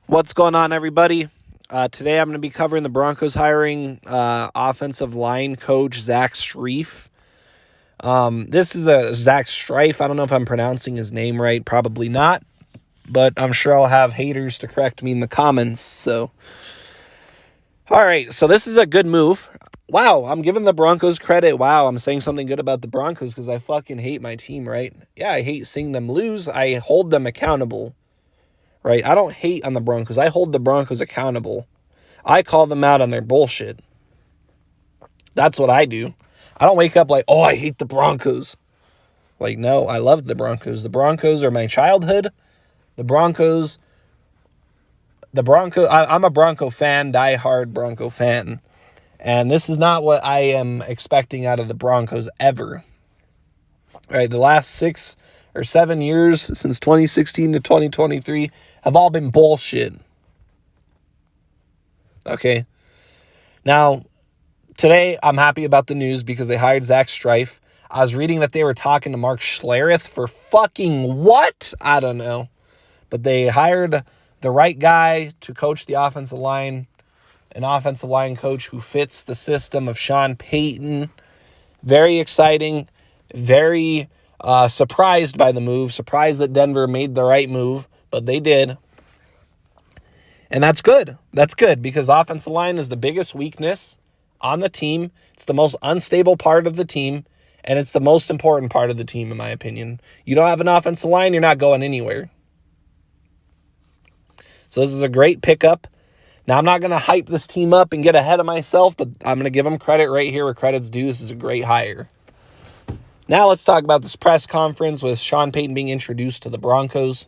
What's going on, everybody? Today I'm going to be covering the Broncos hiring offensive line coach Zach Strief. This is a Zach Strief. I don't know if I'm pronouncing his name right. Probably not. But I'm sure I'll have haters to correct me in the comments. So, all right. So this is a good move. Wow, I'm giving the Broncos credit. Wow, I'm saying something good about the Broncos because I fucking hate my team, right? Yeah, I hate seeing them lose. I hold them accountable. Right? I don't hate on the Broncos. I hold the Broncos accountable. I call them out on their bullshit. That's what I do. I don't wake up like, oh, I hate the Broncos. Like, no, I love the Broncos. The Broncos are my childhood. The Broncos, I'm a Bronco fan, diehard Bronco fan. And this is not what I am expecting out of the Broncos ever. Right? The last 6 or 7 years since 2016 to 2023 have all been bullshit. Okay. Now, today I'm happy about the news because they hired Zach Strief. I was reading that they were talking to Mark Schlereth for fucking what? I don't know. But they hired the right guy to coach the offensive line, an offensive line coach who fits the system of Sean Payton. Very exciting. Very surprised by the move. Surprised that Denver made the right move, but they did. And that's good. That's good because offensive line is the biggest weakness on the team. It's the most unstable part of the team, and it's the most important part of the team, in my opinion. You don't have an offensive line, you're not going anywhere. So this is a great pickup. Now, I'm not going to hype this team up and get ahead of myself, but I'm going to give them credit right here where credit's due. This is a great hire. Now let's talk about this press conference with Sean Payton being introduced to the Broncos.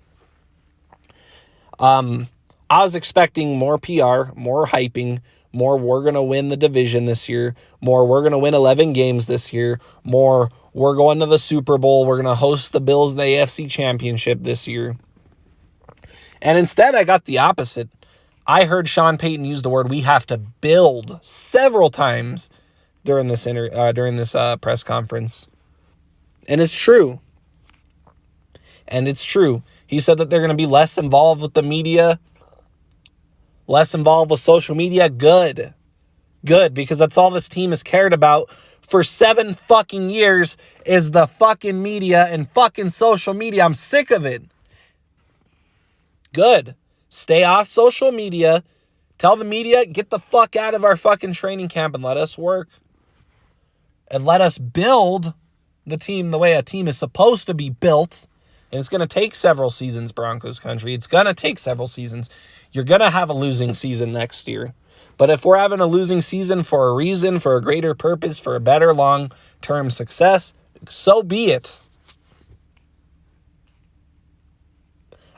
I was expecting more PR, more hyping, more we're going to win the division this year, more we're going to win 11 games this year, more we're going to the Super Bowl, we're going to host the Bills in the AFC Championship this year. And instead, I got the opposite. I heard Sean Payton use the word we have to build several times during this press conference. And it's true. He said that they're going to be less involved with the media, less involved with social media. Good, because that's all this team has cared about for 7 fucking years is the fucking media and fucking social media. I'm sick of it. Good. Stay off social media. Tell the media, get the fuck out of our fucking training camp and let us work. And let us build the team the way a team is supposed to be built. And it's going to take several seasons, Broncos country. It's going to take several seasons. You're going to have a losing season next year. But if we're having a losing season for a reason, for a greater purpose, for a better long-term success, so be it.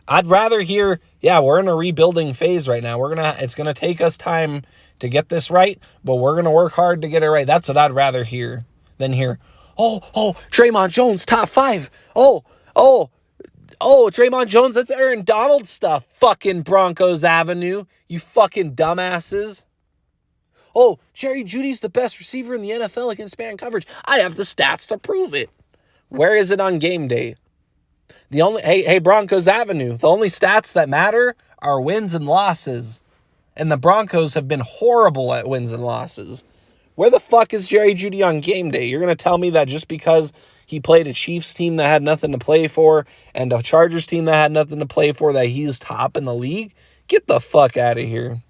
I'd rather hear, yeah, we're in a rebuilding phase right now. It's going to take us time to get this right, but we're going to work hard to get it right. That's what I'd rather hear than hear, oh, Draymond Jones, top 5. Oh, Draymond Jones, that's Aaron Donald stuff. Fucking Broncos Avenue, you fucking dumbasses. Oh, Jerry Jeudy's the best receiver in the NFL against man coverage. I have the stats to prove it. Where is it on game day? Hey, Broncos Avenue, the only stats that matter are wins and losses. And the Broncos have been horrible at wins and losses. Where the fuck is Jerry Jeudy on game day? You're going to tell me that just because he played a Chiefs team that had nothing to play for and a Chargers team that had nothing to play for that he's top in the league? Get the fuck out of here.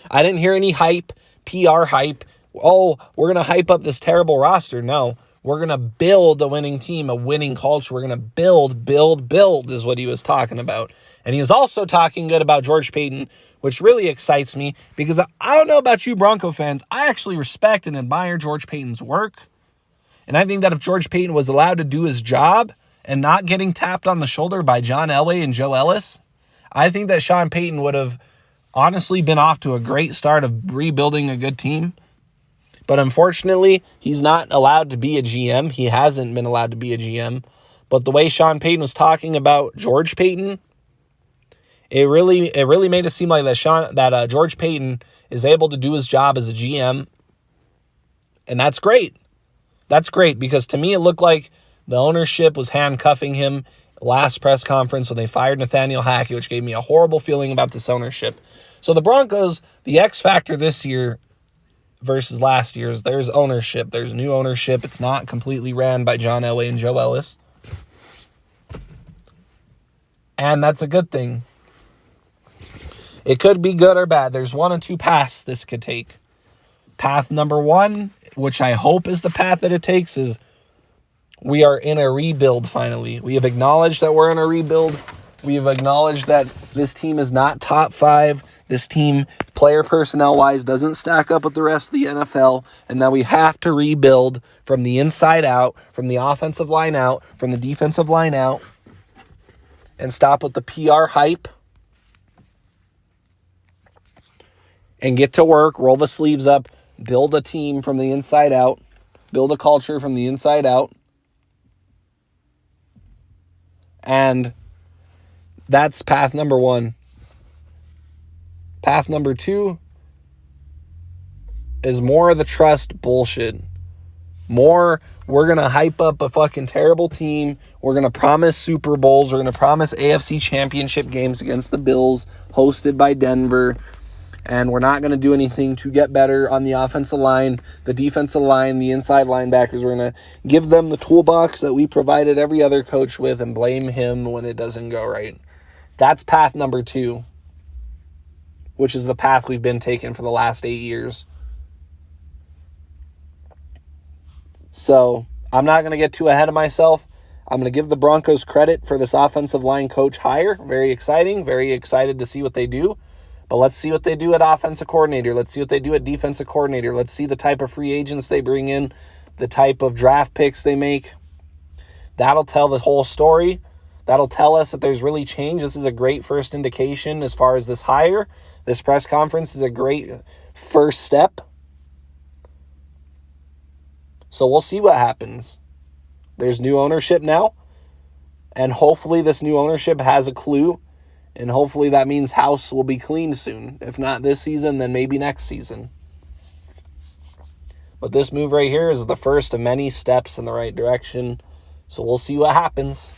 I didn't hear any hype, PR hype. Oh, we're going to hype up this terrible roster. No. We're going to build a winning team, a winning culture. We're going to build is what he was talking about. And he was also talking good about George Payton, which really excites me because I don't know about you Bronco fans. I actually respect and admire George Payton's work. And I think that if George Payton was allowed to do his job and not getting tapped on the shoulder by John Elway and Joe Ellis, I think that Sean Payton would have honestly been off to a great start of rebuilding a good team. But unfortunately, he's not allowed to be a GM. He hasn't been allowed to be a GM. But the way Sean Payton was talking about George Payton, it really made it seem like that George Payton is able to do his job as a GM. And that's great. That's great because to me it looked like the ownership was handcuffing him last press conference when they fired Nathaniel Hackett, which gave me a horrible feeling about this ownership. So the Broncos, the X factor this year versus last year's, there's ownership. There's new ownership. It's not completely ran by John Elway and Joe Ellis. And that's a good thing. It could be good or bad. There's one or two paths this could take. Path number one, which I hope is the path that it takes, is we are in a rebuild finally. We have acknowledged that we're in a rebuild. We have acknowledged that this team is not top 5. This team, player personnel-wise, doesn't stack up with the rest of the NFL. And now we have to rebuild from the inside out, from the offensive line out, from the defensive line out, and stop with the PR hype and get to work, roll the sleeves up, build a team from the inside out, build a culture from the inside out. And that's path number 1. Path number 2 is more of the trust bullshit. More, we're going to hype up a fucking terrible team. We're going to promise Super Bowls. We're going to promise AFC championship games against the Bills, hosted by Denver. And we're not going to do anything to get better on the offensive line, the defensive line, the inside linebackers. We're going to give them the toolbox that we provided every other coach with and blame him when it doesn't go right. That's path number 2, which is the path we've been taking for the last 8 years. So I'm not going to get too ahead of myself. I'm going to give the Broncos credit for this offensive line coach hire. Very exciting. Very excited to see what they do. But let's see what they do at offensive coordinator. Let's see what they do at defensive coordinator. Let's see the type of free agents they bring in, the type of draft picks they make. That'll tell the whole story. That'll tell us that there's really change. This is a great first indication as far as this hire. This press conference is a great first step. So we'll see what happens. There's new ownership now. And hopefully this new ownership has a clue. And hopefully that means house will be cleaned soon. If not this season, then maybe next season. But this move right here is the first of many steps in the right direction. So we'll see what happens.